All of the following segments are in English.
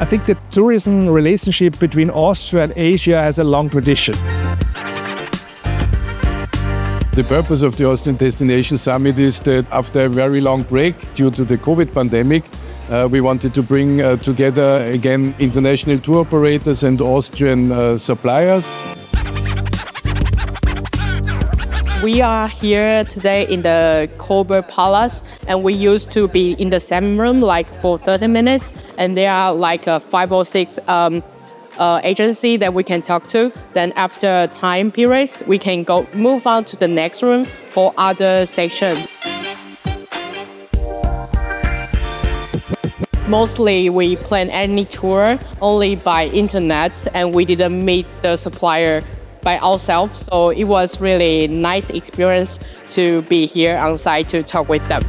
I think the tourism relationship between Austria and Asia has a long tradition. The purpose of the Austrian Destination Summit is that after a very long break due to the COVID pandemic, we wanted to bring together again international tour operators and Austrian suppliers. We are here today in the Coburg Palace, and we used to be in the same room like for 30 minutes, and there are like 5 or 6 agency that we can talk to. Then after time periods, we can move on to the next room for other section. Mostly we plan any tour only by internet, and we didn't meet the supplier by ourselves. So it was really nice experience to be here on site to talk with them.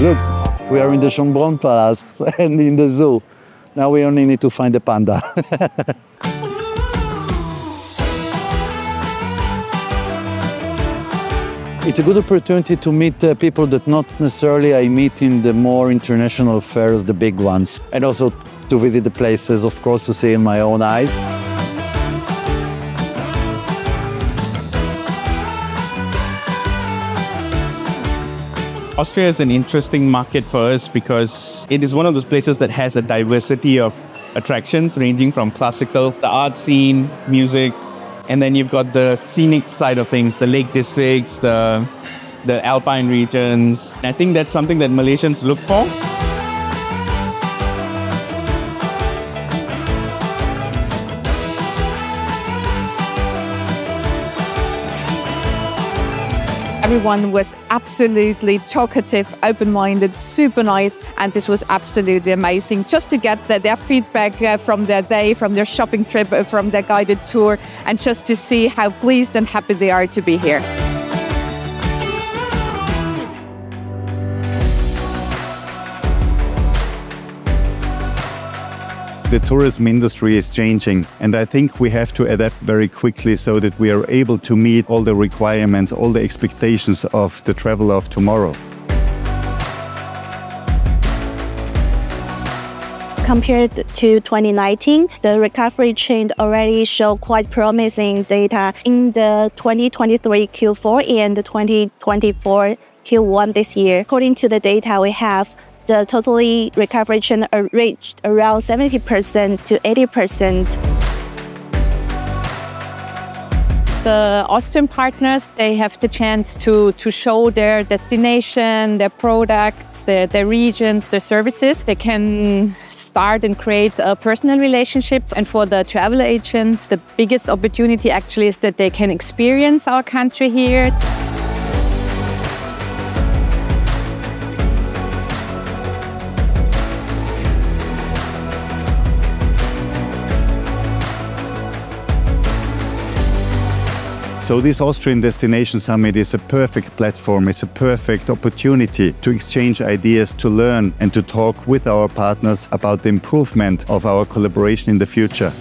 Look, we are in the Schönbrunn Palace and in the zoo. Now we only need to find the panda. It's a good opportunity to meet people that not necessarily I meet in the more international fairs, the big ones. And also to visit the places, of course, to see in my own eyes. Austria is an interesting market for us because it is one of those places that has a diversity of attractions ranging from classical, the art scene, music, and then you've got the scenic side of things, the lake districts, the alpine regions. I think that's something that Malaysians look for. Everyone was absolutely talkative, open-minded, super nice, and this was absolutely amazing. Just to get their feedback from their day, from their shopping trip, from their guided tour, and just to see how pleased and happy they are to be here. The tourism industry is changing, and I think we have to adapt very quickly so that we are able to meet all the requirements, all the expectations of the traveler of tomorrow. Compared to 2019, the recovery trend already showed quite promising data in the 2023 Q4 and the 2024 Q1 this year. According to the data we have, the totally recovery trend reached around 70% to 80%. The Austrian partners, they have the chance to show their destination, their products, their regions, their services. They can start and create personal relationships. And for the travel agents, the biggest opportunity actually is that they can experience our country here. So this Austrian Destination Summit is a perfect platform, it's a perfect opportunity to exchange ideas, to learn and to talk with our partners about the improvement of our collaboration in the future.